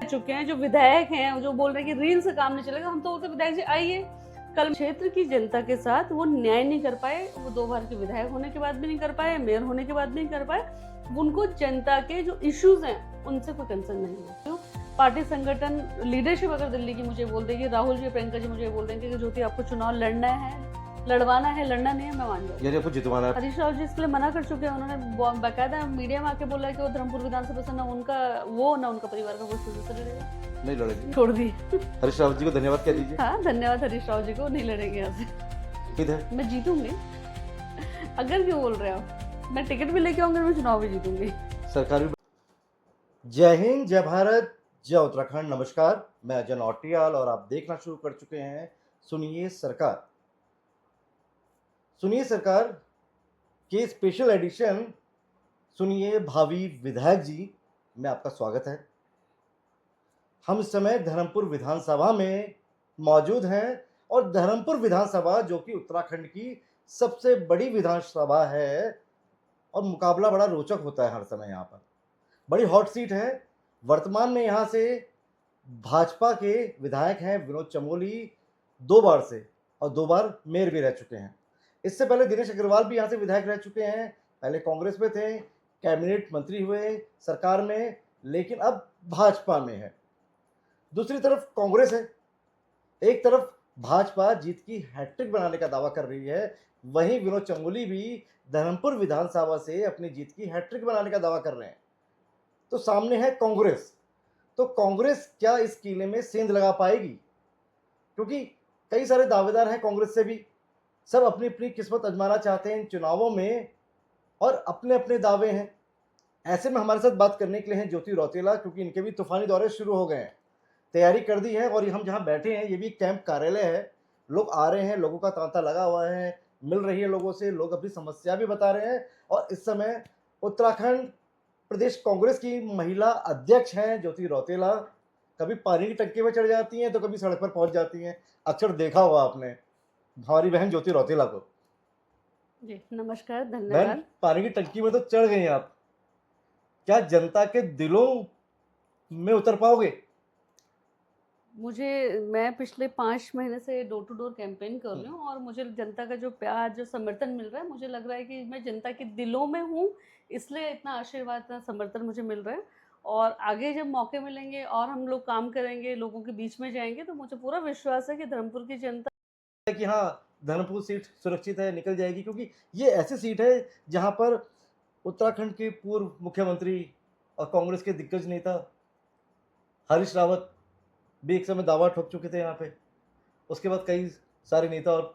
चुके हैं, जो विधायक हैं जो बोल रहे हैं कि रील से काम नहीं चलेगा, हम तो बोलते विधायक जी आइए, कल क्षेत्र की जनता के साथ वो न्याय नहीं कर पाए, वो 2 बार के विधायक होने के बाद भी नहीं कर पाए, मेयर होने के बाद भी नहीं कर पाए। उनको जनता के जो इश्यूज हैं उनसे कोई कंसर्न नहीं है। क्यों? पार्टी संगठन लीडरशिप अगर दिल्ली की मुझे बोल देगी, राहुल जी प्रियंका जी मुझे बोल देंगे कि ज्योति आपको चुनाव लड़ना है, लड़वाना है, लड़ना नहीं है, मैं मान जाऊँ। यानी आपको जितवाना है। हरीश राव जी इसके लिए मना कर चुके हैं, उन्होंने बाकायदा मीडिया में आके बोला है कि वो धर्मपुर विधानसभा से ना उनका परिवार का कोई सदस्य लड़ेगा, नहीं लड़ेगी, छोड़ दी। हरीश रावत जी को धन्यवाद कह दीजिए। हाँ धन्यवाद हरीश राव जी को, नहीं लड़ेंगे यहाँ से, उम्मीद है मैं जीतूंगी। अगर क्यों बोल रहे हो, मैं टिकट भी लेके आऊंगी, मैं चुनाव भी जीतूंगी। सरकार भी। जय हिंद, जय भारत, जय उत्तराखंड। नमस्कार, मैं अजय नौटियाल और आप देखना शुरू कर चुके हैं सुनिए सरकार। सुनिए सरकार के स्पेशल एडिशन सुनिए भावी विधायक जी में आपका स्वागत है। हम इस समय धर्मपुर विधानसभा में मौजूद हैं और धर्मपुर विधानसभा जो कि उत्तराखंड की सबसे बड़ी विधानसभा है और मुकाबला बड़ा रोचक होता है हर समय। यहाँ पर बड़ी हॉट सीट है। वर्तमान में यहाँ से भाजपा के विधायक हैं विनोद चमोली, 2 बार से, और 2 बार मेयर भी रह चुके हैं। इससे पहले दिनेश अग्रवाल भी यहाँ से विधायक रह चुके हैं, पहले कांग्रेस में थे, कैबिनेट मंत्री हुए सरकार में, लेकिन अब भाजपा में है। दूसरी तरफ कांग्रेस है, एक तरफ भाजपा जीत की हैट्रिक बनाने का दावा कर रही है, वहीं विनोद चमोली भी धर्मपुर विधानसभा से अपनी जीत की हैट्रिक बनाने का दावा कर रहे हैं। तो सामने है कांग्रेस। तो कांग्रेस क्या इस किले में सेंध लगा पाएगी? क्योंकि कई सारे दावेदार हैं कांग्रेस से भी, सब अपनी अपनी किस्मत आजमाना चाहते हैं इन चुनावों में और अपने अपने दावे हैं। ऐसे में हमारे साथ बात करने के लिए हैं ज्योति रौतेला, क्योंकि इनके भी तूफानी दौरे शुरू हो गए हैं, तैयारी कर दी है। और हम जहाँ बैठे हैं ये भी कैंप कार्यालय है, लोग आ रहे हैं, लोगों का तांता लगा हुआ है, मिल रही है लोगों से, लोग अपनी समस्या भी बता रहे हैं। और इस समय उत्तराखंड प्रदेश कांग्रेस की महिला अध्यक्ष हैं ज्योति रौतेला, कभी पानी की टंकी में चढ़ जाती हैं तो कभी सड़क पर पहुंच जाती हैं। अक्सर देखा हुआ आपने हमारी बहन ज्योति रौतेला को। जी नमस्कार, बहन, धन्यवाद। पानी की टंकी में तो चढ़ गई आप, क्या जनता के दिलों में उतर पाओगे? मैं पिछले 5 महीने से डोर टू डोर कैंपेन कर रही हूँ और मुझे जनता का जो प्यार, जो समर्थन मिल रहा है, मुझे लग रहा है कि मैं जनता के दिलों में हूँ, इसलिए इतना आशीर्वाद, इतना समर्थन मुझे मिल रहा है। और आगे जब मौके मिलेंगे और हम लोग काम करेंगे, लोगों के बीच में जाएंगे, तो मुझे पूरा विश्वास है कि धर्मपुर की जनता कि हाँ, धर्मपुर सीट सुरक्षित है, निकल जाएगी, क्योंकि ये ऐसी सीट है जहां पर उत्तराखंड के पूर्व मुख्यमंत्री और कांग्रेस के दिग्गज नेता हरीश रावत भी एक समय दावा ठोक चुके थे यहाँ पे। उसके बाद कई सारे नेता और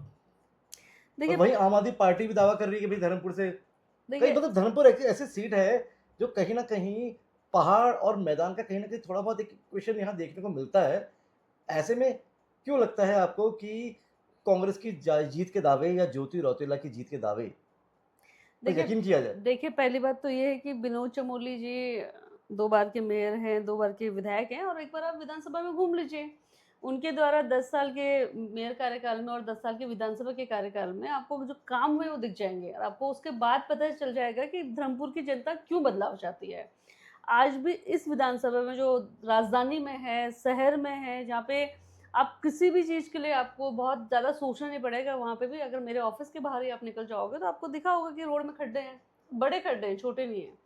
वहीं आम आदमी पार्टी भी दावा कर रही है कि भाई धर्मपुर से कई, मतलब धर्मपुर एक ऐसी सीट है जो कहीं ना कहीं पहाड़ और मैदान का कहीं ना कहीं थोड़ा बहुत एक क्वेश्चन यहाँ देखने को मिलता है। ऐसे में क्यों लगता है आपको कि कांग्रेस की जीत के दावे या ज्योति रौतेला की जीत के दावे पर यकीन किया जाए? देखिए, पहली बात तो ये है कि विनोद चमोली जी 2 बार के मेयर हैं, 2 बार के विधायक हैं, और एक बार आप विधानसभा में घूम लीजिए। उनके द्वारा 10 साल के मेयर कार्यकाल में और 10 साल के विधानसभा के कार्यकाल में आपको जो काम हुए वो दिख जाएंगे, और आपको उसके बाद पता चल जाएगा कि धर्मपुर की जनता क्यों बदलाव चाहती है। आज भी इस विधानसभा में जो राजधानी में है, शहर में है, जहाँ पे आप किसी भी चीज़ के लिए आपको बहुत ज़्यादा सोचना नहीं पड़ेगा, वहाँ पे भी अगर मेरे ऑफिस के बाहर ही आप निकल जाओगे तो आपको दिखा होगा कि रोड में खड्डे हैं, बड़े खड्डे हैं, छोटे नहीं हैं,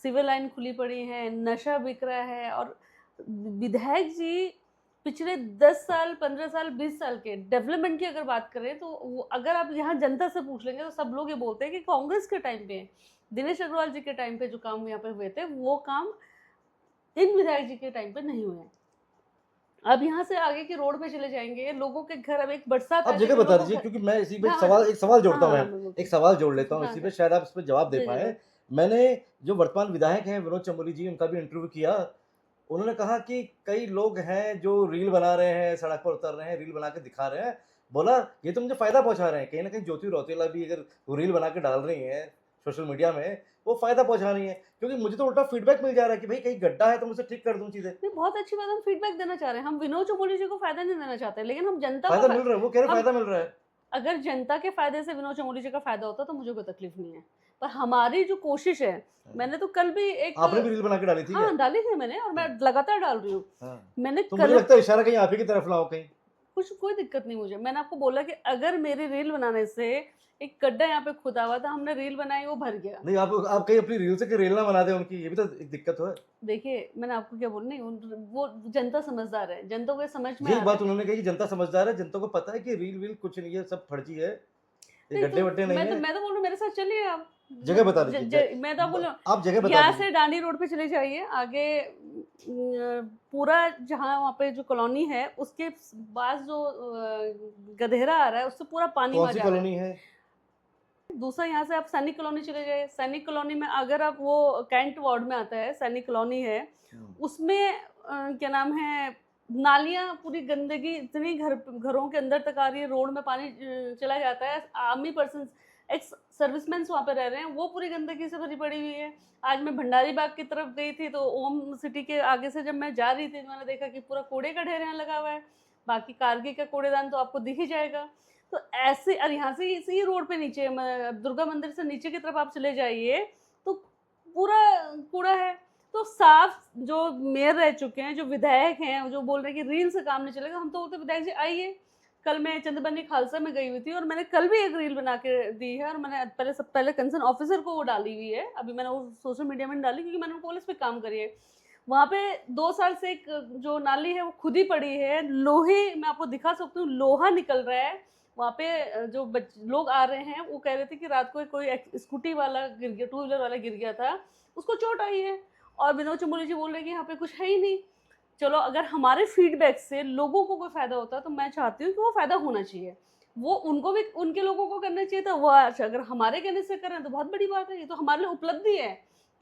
सिविल लाइन खुली पड़ी है, नशा बिक रहा है। और विधायक जी पिछले 10 साल, 15 साल, 20 साल के डेवलपमेंट की अगर बात करें तो अगर आप यहाँ जनता से पूछ लेंगे तो सब लोग ये बोलते हैं कि कांग्रेस के टाइम पे, दिनेश अग्रवाल जी के टाइम पे जो काम यहाँ पे हुए थे, वो काम इन विधायक जी के टाइम पे नहीं हुए हैं। अब यहाँ से आगे की रोड पे चले जाएंगे, लोगों के घर, अब एक बरसात आप जगह बता दीजिए, क्योंकि मैं इसी पे एक सवाल जोड़ता हूँ, एक सवाल जोड़ लेता हूँ इसी पे, शायद आप इस पर जवाब दे पाए। मैंने जो वर्तमान विधायक हैं विनोद चमोली जी, उनका भी इंटरव्यू किया। उन्होंने कहा कि कई लोग हैं जो रील बना रहे हैं, सड़क पर उतर रहे हैं, रील बना के दिखा रहे हैं। बोला ये तो मुझे फायदा पहुंचा रहे हैं। कहीं ना कहीं ज्योति रौतेला भी अगर वो रील बना के डाल रही है सोशल मीडिया में, वो फायदा पहुंचा रही है, क्योंकि मुझे तो उल्टा फीडबैक मिल जा रहा है कि भाई कहीं गड्ढा है तो मुझे ठीक कर दूं चीजें। बहुत अच्छी बात, हम फीडबैक देना चाह रहे हैं, हम विनोद चमोली जी को फायदा नहीं देना चाहते, लेकिन हम जनता फायदा मिल रहा है, वो कह रहे फायदा मिल रहा है। अगर जनता के फायदे से विनोद चमोली जी का फायदा होता तो मुझे कोई तकलीफ नहीं है, पर हमारी जो कोशिश है, मैंने तो कल भी एक आपने भी रील बना के डाली थी क्या? हाँ, डाली है मैंने और मैं लगातार डाल रही हूँ। हाँ। मैंने तो मुझे कल लगता है इशारा कहीं आप ही की तरफ ना हो कहीं। कुछ कोई दिक्कत नहीं मुझे। मैंने आपको बोला कि अगर मेरी रील बनाने से एक गड्ढा यहाँ पे खुदा हुआ था, हमने रील बनाई, वो भर गया। नहीं आप कहीं अपनी रील से कहीं रील ना बना दें उनकी, ये भी तो एक दिक्कत है। देखिए, मैंने आपको क्या बोला, नहीं वो जनता समझदार है, जनता को ये समझ में यही आ रहा बात है। उन्होंने कही कि जनता समझदार है, जनता को पता है कि रील वील कुछ नहीं है, सब फर्जी है, ये नहीं तो गड्ढे-वड्ढे नहीं है। मैं तो बोल रही हूँ मेरे साथ चलिए आप। जगह बता ज दीजिए। ज मैं तो आपको आप जगह बता यहाँ दीजिए। से डांडी रोड पे चले जाइए, आगे पूरा जहाँ वहाँ पे जो कॉलोनी है, उसके पास जो गधेरा आ रहा है, उससे पूरा पानी कौन वहाँ सी जा रहा है। कॉलोनी है? दूसरा यहाँ से आप सैनिक कॉलोनी चले जाइए, सैनिक कॉलोनी में अगर आप वो कैंट वार्ड में आता है, सैनिक कॉलोनी है, उसमें क्या नाम है, नालियाँ पूरी गंदगी इतनी घरों के अंदर तक आ रही है, रोड में पानी चला जाता है, आर्मी पर्सन एक्स सर्विसमैन वहाँ पे रह रहे हैं, वो पूरी गंदगी से भरी पड़ी हुई है। आज मैं भंडारी बाग की तरफ गई थी, तो ओम सिटी के आगे से जब मैं जा रही थी, तो मैंने देखा कि पूरा कूड़े का ढेर यहाँ लगा हुआ है। बाकी कारगिल का कूड़ेदान तो आपको दिख ही जाएगा। तो ऐसे, और यहाँ से इसी रोड पे नीचे दुर्गा मंदिर से नीचे की तरफ आप चले जाइए, तो पूरा कूड़ा है। तो साफ जो मेयर रह चुके हैं, जो विधायक हैं, जो बोल रहे हैं कि रील से काम नहीं चलेगा, हम तो बोलते विधायक जी आइए। कल मैं चंदबनी खालसा में गई हुई थी और मैंने कल भी एक रील बना के दी है, और मैंने पहले कंसर्न ऑफिसर को वो डाली हुई है, अभी मैंने वो सोशल मीडिया में डाली, क्योंकि मैंने पुलिस पे काम करी है। वहाँ पे 2 साल से एक जो नाली है वो खुदी पड़ी है, लोहे, मैं आपको दिखा सकती हूँ, लोहा निकल रहा है। वहाँ पे जो लोग आ रहे हैं, वो कह रहे थे कि रात को कोई स्कूटी वाला गिर गया, 2 व्हीलर वाला गिर गया था, उसको चोट आई है, और विनोद चमोली जी बोल रहे हैं कि यहाँ पे कुछ है ही नहीं। चलो, अगर हमारे फीडबैक से लोगों को कोई फ़ायदा होता है, तो मैं चाहती हूँ कि वो फ़ायदा होना चाहिए। वो उनको भी, उनके लोगों को करना चाहिए था, वो अच्छा अगर हमारे कहने से कर रहे हैं तो बहुत बड़ी बात है। ये तो हमारे लिए उपलब्धि है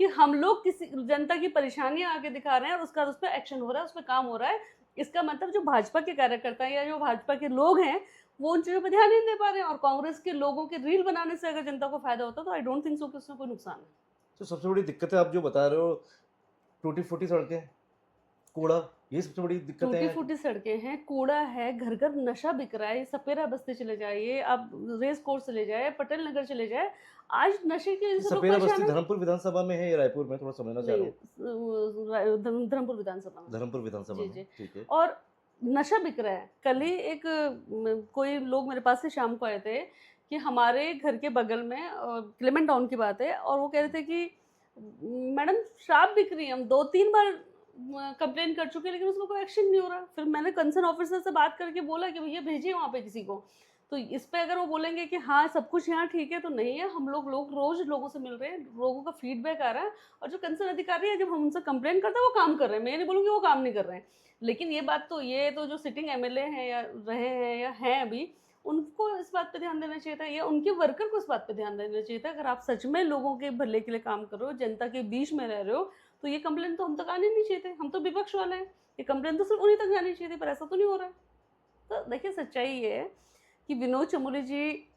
कि हम लोग किसी जनता की परेशानियाँ आगे दिखा रहे हैं और उसका उस पे एक्शन हो रहा है, उस पे काम हो रहा है। इसका मतलब जो भाजपा के कार्यकर्ता हैं या जो भाजपा के लोग हैं, वो उन चीज़ों पे ध्यान नहीं दे पा रहे हैं, और कांग्रेस के लोगों के रील बनाने से अगर जनता को फ़ायदा होता, तो आई डोंट थिंक सो कि उसमें कोई नुकसान है। तो सबसे बड़ी दिक्कत है आप जो बता रहे हो, टूटी-फूटी सड़कें, कूड़ा, ये सबसे बड़ी दिक्कतें हैं। टूटी-फूटी सड़कें हैं, कूड़ा है, घर-घर नशा बिक रहा है। सपेरा बस्ती चले जाइए, आप रेस कोर्स चले जाए, पटेल नगर चले जाए, आज नशे की वजह से लोग सपेरा परेशान बस्ती हैं। धर्मपुर विधानसभा में है या रायपुर में? थोड़ा समझना चाह रहा हूँ। नहीं, धर्मपुर विधानसभा में। धर्मपुर विधानसभा जी, में, जी। ठीक है। और नशा बिक रहा है। कल ही एक कोई लोग मेरे पास से शाम को आए थे कि हमारे घर के बगल में क्लेमेंट टाउन की बात है, और वो कह रहे थे कि मैडम शराब बिक रही है, हम 2-3 बार कंप्लेन कर चुके हैं, लेकिन उसमें कोई एक्शन नहीं हो रहा। फिर मैंने कंसर्न ऑफिसर से बात करके बोला कि भैया भेजिए वहाँ पे किसी को। तो इस पे अगर वो बोलेंगे कि हाँ सब कुछ यहाँ ठीक है, तो नहीं है। हम लोग रोज लोगों से मिल रहे हैं, लोगों का फीडबैक आ रहा है, और जो कंसर्न अधिकारी है, जब हम उनसे कंप्लेन करते हैं, वो काम कर रहे हैं। मैं ये नहीं बोलूँगी वो काम नहीं कर रहे हैं, लेकिन ये तो जो सिटिंग एमएलए हैं या रहे हैं या हैं अभी, उनको इस बात पे ध्यान देना चाहिए था, या उनके वर्कर को इस बात पे ध्यान देना चाहिए था। अगर आप सच में लोगों के भले के लिए काम कर रहे हो, जनता के बीच में रह रहे हो, तो ये कंप्लेन तो हम तक आने नहीं चाहिए थे। हम तो विपक्ष वाले हैं, ये कंप्लेन तो सिर्फ उन्हीं तक जानी चाहिए थी, पर ऐसा तो नहीं हो रहा है। तो देखिए, सच्चाई ये है कि विनोद चमोली जी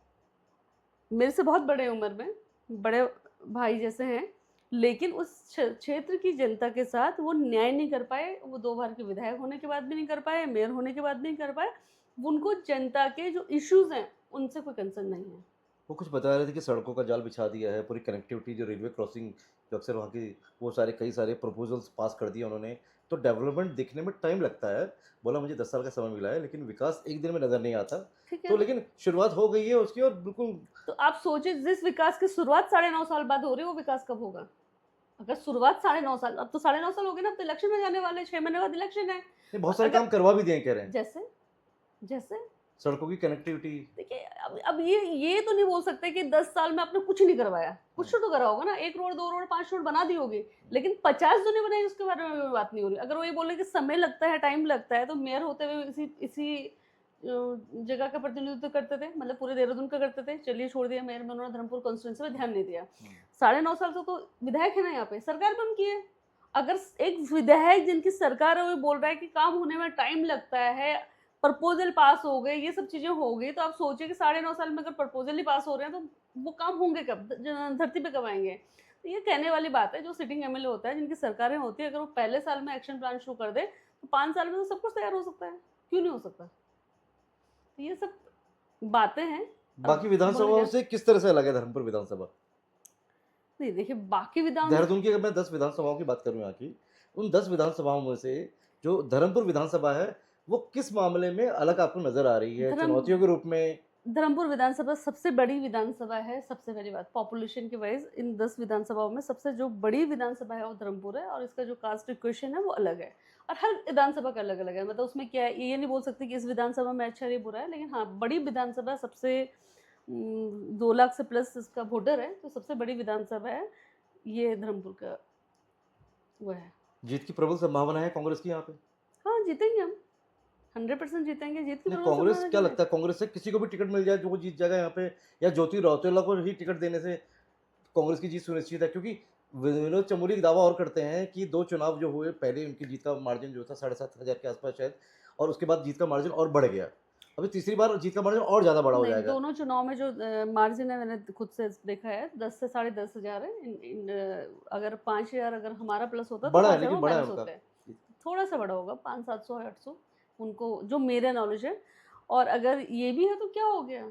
मेरे से बहुत बड़े उम्र में, बड़े भाई जैसे हैं, लेकिन उस क्षेत्र की जनता के साथ वो न्याय नहीं कर पाए। वो 2 बार के विधायक होने के बाद भी नहीं कर पाए, मेयर होने के बाद भी नहीं कर पाए। उनको जनता के जो इश्यूज़ हैं, उनसे कोई कंसर्न नहीं है। वो कुछ बता रहे थे कि सड़कों का जाल बिछा दिया है, पूरी कनेक्टिविटी जो रेलवे क्रॉसिंग जो अक्सर वहाँ की, वो सारे कई सारे प्रपोजल्स पास कर दिए उन्होंने। तो डेवलपमेंट दिखने में टाइम लगता है। बोला मुझे 10 साल का समय मिला है, लेकिन विकास एक दिन में नज़र नहीं आता। ठीक है तो ना? लेकिन शुरुआत हो गई है उसकी, और बिल्कुल तो आप सोचिए, जिस विकास की शुरुआत 9.5 साल बाद हो रही है, वो विकास कब होगा? अगर शुरुआत 9.5 साल, अब तो 9.5 साल हो गए ना, अब तो इलेक्शन में जाने वाले हैं, 6 महीने बाद इलेक्शन है। ये बहुत और सारे अगर काम करवा भी दिए कह रहे हैं। जैसे जैसे सड़कों की कनेक्टिविटी। देखिए, अब ये तो नहीं बोल सकते कि 10 साल में आपने कुछ नहीं करवाया। कुछ तो करा होगा ना, 1 रोड, 2 रोड, 5 रोड बना दी होगी, लेकिन 50 तो नहीं बनाई, उसके बारे में बात नहीं हो रही। अगर वो ये बोले कि समय लगता है, टाइम लगता है, तो मेयर होते हुए इसी जगह का प्रतिनिधित्व करते थे, मतलब पूरे देहरादून का करते थे। चलिए, छोड़ दिया मेयर में, उन्होंने धर्मपुर कॉन्स्टिट्यूंसी में ध्यान नहीं दिया। 9.5 साल से तो विधायक है ना यहाँ पे, सरकार भी उनकी है। अगर एक विधायक जिनकी सरकार है, वो बोल रहा है कि काम होने में टाइम लगता है, प्रपोजल पास हो गए, ये सब चीजें हो गई, तो आप सोचिए कि 9.5 साल में अगर प्रपोजल ही पास हो रहे हैं, तो वो काम होंगे कब, धरती पे कब आएंगे? तो ये कहने वाली बात है। जो सिटिंग एमएलए होता है, जिनकी सरकारें होती है, अगर वो पहले साल में एक्शन प्लान शुरू कर दे, तो 5 साल में तो सब कुछ तैयार हो सकता है। क्यों नहीं हो सकता? तो ये सब बातें हैं। बाकी अब बोले विधानसभाओं क्या? से किस तरह से अलग है धर्मपुर विधानसभा? नहीं देखिए बाकी विधान देहरादून की अगर मैं 10 विधानसभाओं की बात करूँ यहाँ की, उन 10 विधानसभाओं में से जो धर्मपुर विधानसभा है, वो किस मामले में अलग आपको नज़र आ रही है? धर्म चुनौतियों के रूप में? धर्मपुर विधानसभा सबसे बड़ी विधानसभा है। सबसे पहली बात पॉपुलेशन के वाइज इन 10 विधानसभाओं में सबसे जो बड़ी विधानसभा है वो धर्मपुर है, और इसका जो कास्ट इक्वेशन है वो अलग है, और हर विधानसभा का अलग अलग है। मतलब उसमें क्या है, ये नहीं बोल सकते कि इस विधानसभा में अच्छा है या बुरा है, लेकिन हाँ बड़ी विधानसभा सबसे 2 लाख से प्लस इसका वोटर है, तो सबसे बड़ी विधानसभा है ये धर्मपुर का वो है। जीत की प्रबल संभावना है कांग्रेस की यहाँ पे? हाँ जीतेंगे हम, 100% जीतेंगे, जीत की नहीं, प्रबल कांग्रेस संभावना क्या क्यों लगता है, कांग्रेस से किसी को भी टिकट मिल जाए जो वो जीत जाएगा यहाँ पे, या ज्योति रौतेला को ही टिकट देने से कांग्रेस की जीत सुनिश्चित है? क्योंकि विनोद चमोली एक दावा और करते हैं कि 2 चुनाव जो हुए पहले उनकी जीत का मार्जिन जो था 7,500 के आसपास शायद, और उसके बाद जीत का मार्जिन और बढ़ गया। अभी तीसरी बार जीत का मार्जिन और ज़्यादा बड़ा हो नहीं, जाएगा। दोनों चुनाव में जो मार्जिन है मैंने खुद से देखा है 10 से 10,500 है। अगर 5,000 अगर हमारा प्लस होता तो बड़ा है, 5,000 लेकिन वो बड़ा है माइनस उनका। होते हैं। थोड़ा सा बड़ा होगा 500, 700, 800 उनको, जो मेरा नॉलेज है। और अगर ये भी है तो क्या हो गया,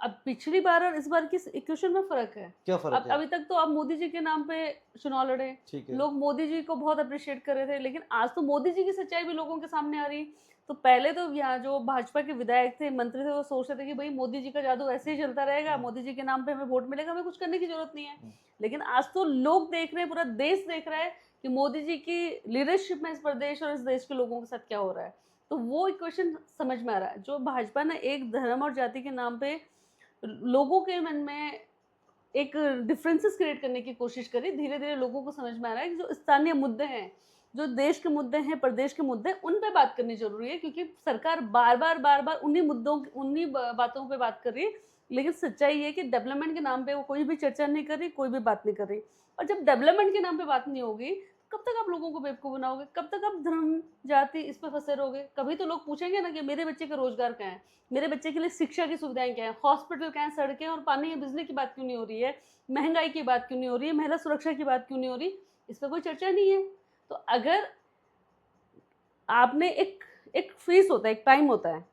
अब पिछली बार और इस बार की इक्वेशन में फर्क है। क्या अब फ़र्क है? अभी तक तो आप मोदी जी के नाम पे चुनाव लड़े, ठीक है। लोग मोदी जी को बहुत अप्रिशिएट कर रहे थे, लेकिन आज तो मोदी जी की सच्चाई भी लोगों के सामने आ रही है। तो पहले तो यहाँ जो भाजपा के विधायक थे, मंत्री थे, वो सोच रहे थे कि भाई मोदी जी का जादू ऐसे ही चलता रहेगा, मोदी जी के नाम पे हमें वोट मिलेगा, हमें कुछ करने की जरूरत नहीं है। लेकिन आज तो लोग देख रहे हैं, पूरा देश देख रहा है कि मोदी जी की लीडरशिप में इस प्रदेश और इस देश के लोगों के साथ क्या हो रहा है। तो वो इक्वेशन समझ में आ रहा है। जो भाजपा ने एक धर्म और जाति के नाम पे लोगों के मन में एक डिफरेंसेस क्रिएट करने की कोशिश करी, धीरे धीरे लोगों को समझ में आ रहा है कि जो स्थानीय मुद्दे हैं, जो देश के मुद्दे हैं, प्रदेश के मुद्दे, उन पे बात करनी जरूरी है, क्योंकि सरकार बार बार उन्हीं मुद्दों उन्हीं बातों पे बात कर रही है। लेकिन सच्चाई ये है कि डेवलपमेंट के नाम पे वो कोई भी चर्चा नहीं कर रही, कोई भी बात नहीं कर रही। और जब डेवलपमेंट के नाम पे बात नहीं होगी, कब तक आप लोगों को बेवकूफ बनाओगे, कब तक आप धर्म जाति इस पे फंसे रहोगे। कभी तो लोग पूछेंगे ना कि मेरे बच्चे का रोजगार कहाँ है, मेरे बच्चे के लिए शिक्षा की सुविधाएं क्या है, हॉस्पिटल क्या है, सड़कें और पानी या बिजली की बात क्यों नहीं हो रही है, महंगाई की बात क्यों नहीं हो रही है, महिला सुरक्षा की बात क्यों नहीं हो रही, इस पर कोई चर्चा नहीं है। तो अगर आपने एक एक फीस होता है, एक टाइम होता है,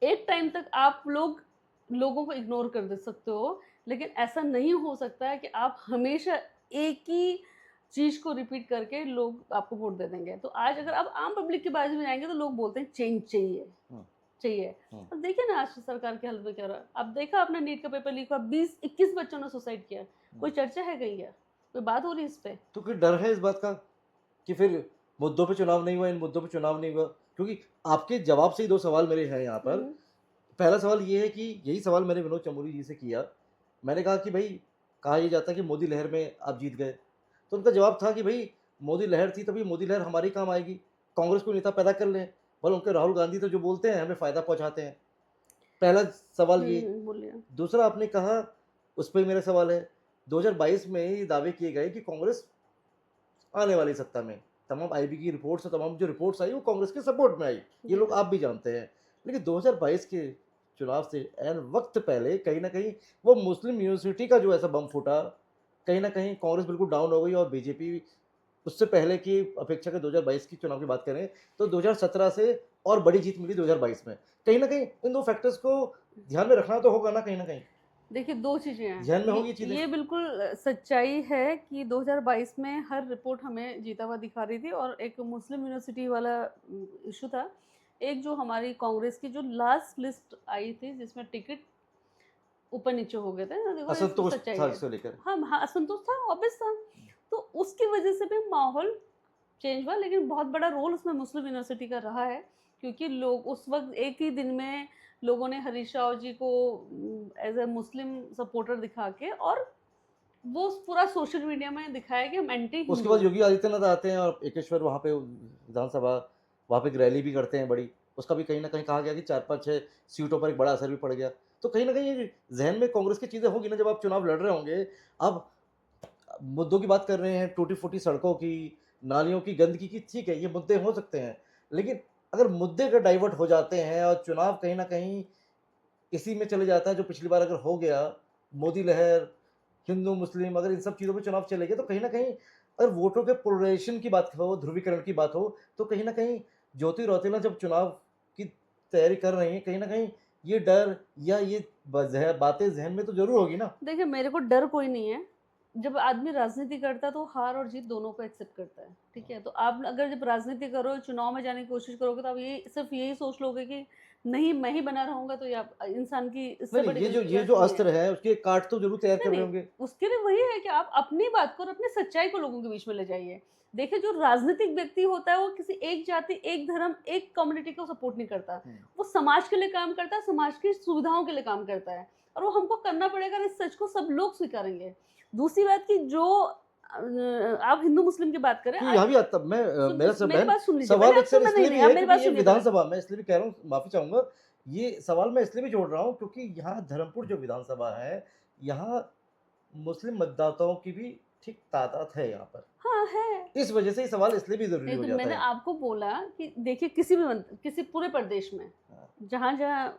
एक टाइम तक आप लोगों को इग्नोर कर दे सकते हो, लेकिन ऐसा नहीं हो सकता है कि आप हमेशा एक ही चीज को रिपीट करके लोग आपको वोट दे देंगे। तो आज अगर आप आम पब्लिक की बात में जाएंगे तो लोग बोलते हैं चेंज चाहिए, चाहिए। अब देखिए ना आज सरकार के हाल में क्या रहा है। अब देखा आपने नीट का पेपर लीक हुआ, 20-21 बच्चों ने सुसाइड किया, कोई चर्चा है कहीं, क्या कोई बात हो रही है इस पे? तो फिर डर है इस बात का कि फिर मुद्दों पे चुनाव नहीं हुआ, इन मुद्दों पे चुनाव नहीं हुआ? क्योंकि आपके जवाब से ही 2 सवाल मेरे हैं यहाँ पर। पहला सवाल ये है कि यही सवाल मैंने विनोद चमोली जी से किया। मैंने कहा कि भई, कहा ये जाता है कि मोदी लहर में आप जीत गए। तो उनका जवाब था कि भई, मोदी लहर थी तभी मोदी लहर हमारे काम आएगी। कांग्रेस को नेता पैदा कर लें। बोले उनके राहुल गांधी तो जो बोलते हैं हमें फ़ायदा पहुँचाते हैं। पहला सवाल ये। बोलिए। दूसरा आपने कहा, उस पे मेरा सवाल है, 2022 में ये दावे किए गए कि कांग्रेस आने वाली सत्ता में। तमाम आईबी की रिपोर्ट्स और तमाम जो रिपोर्ट्स आई वो कांग्रेस के सपोर्ट में आई। ये लोग आप भी जानते हैं। लेकिन 2022 के चुनाव से ऐन वक्त पहले कहीं न कहीं वो मुस्लिम यूनिवर्सिटी का जो ऐसा बम फूटा, कहीं न कहीं कांग्रेस बिल्कुल डाउन हो गई, और बीजेपी उससे पहले की अपेक्षा के 2022 की चुनाव की बात करें तो 2017 से और बड़ी जीत मिली 2022 में। कहीं न कहीं इन 2 फैक्टर्स को ध्यान में रखना तो होगा ना कहीं न कहीं। देखिए 2 चीज़ें हैं। ध्यान में होगी चीज़ें। ये बिल्कुल सच्चाई है कि 2022 में हर रिपोर्ट हमें जीता हुआ दिखा रही थी, और एक मुस्लिम यूनिवर्सिटी वाला इशू था। एक जो हमारी कांग्रेस की जो लास्ट लिस्ट आई थी जिसमें टिकट ऊपर नीचे हो गए थे, देखो ये असंतोष सच्चाई था है। इसको लेकर। हाँ, हाँ, असंतोष था, ऑब्वियस था। तो उसकी वजह से भी माहौल चेंज हुआ, लेकिन बहुत बड़ा रोल उसमें मुस्लिम यूनिवर्सिटी का रहा है, क्योंकि लोग उस वक्त एक ही दिन में लोगों ने हरीश राव जी को एज ए मुस्लिम सपोर्टर दिखा के, और वो पूरा सोशल मीडिया में दिखाया कि हम एंटी उसके हिंदू बाद हैं। योगी आदित्यनाथ आते हैं और एकेश्वर वहाँ पे विधानसभा, वहाँ पे एक रैली भी करते हैं बड़ी। उसका भी कहीं न कहीं कहा गया कि 4-5-6 सीटों पर एक बड़ा असर भी पड़ गया। तो कहीं न कहीं ये ज़हन में कांग्रेस की चीज़ें होंगी ना, जब आप चुनाव लड़ रहे होंगे। अब मुद्दों की बात कर रहे हैं, टूटी-फूटी सड़कों की, नालियों की, गंदगी की, ठीक है, ये मुद्दे हो सकते हैं। लेकिन अगर मुद्दे अगर डाइवर्ट हो जाते हैं और चुनाव कहीं न कहीं इसी में चले जाता है जो पिछली बार अगर हो गया, मोदी लहर, हिंदू-मुस्लिम, अगर इन सब चीज़ों पे चुनाव चले गए तो कहीं न कहीं अगर वोटों के पोलराइज़ेशन की बात हो, ध्रुवीकरण की बात हो, तो कहीं न कहीं ज्योति रौतेला जब चुनाव की तैयारी कर रही हैं, कहीं न कहीं ये डर या ये बातें जहन में तो जरूर होगी ना। देखिए, मेरे को डर कोई नहीं है। जब आदमी राजनीति करता है तो हार और जीत दोनों को एक्सेप्ट करता है, ठीक है? तो आप अगर जब राजनीति करो, चुनाव में जाने की कोशिश करोगे तो आप ये सिर्फ़ यही सोच लोगे कि नहीं मैं ही बना रहूँगा, तो ये आप इंसान की इससे नहीं बड़ी नहीं, गलती ये और जो नहीं है। अस्त्र है उसके काट तो जरूर तैयार नहीं, कर रहे नहीं, होंगे। उसके लिए वही है कि आप अपनी बात को और अपनी सच्चाई को लोगों के बीच में ले जाइए। देखिए, जो राजनीतिक व्यक्ति होता है वो किसी एक जाति, एक धर्म, एक कम्युनिटी को सपोर्ट नहीं करता। वो समाज के लिए काम करता है, समाज की सुविधाओं के लिए काम करता है और वो हमको करना पड़ेगा, इस सच को सब लोग स्वीकारेंगे। दूसरी बात कि जो आप हिंदू-मुस्लिम की बात करें, क्यों आज यहाँ भी आता मैं मेरा सब मेरी बहन बात सुन लीजिए पहले, सवाल आप अक्सर सुनना इसलिए नहीं, भी आप है मेरी क्योंकि बात ये सुनिए पहले। विधानसभा, मैं इसलिए भी कह रहा हूँ, माफी चाहूंगा, ये सवाल मैं इसलिए भी जोड़ रहा हूँ क्योंकि यहाँ धर्मपुर जो विधानसभा है, यहाँ मुस्लिम मतदाताओं की भी ठीक तादाद है यहाँ पर। हाँ, है। इस वजह से ये सवाल इसलिए भी जरूरी नहीं, हो तो जाता मैंने है। आपको बोला कि देखिए, किसी पूरे प्रदेश में हाँ, जहाँ-जहाँ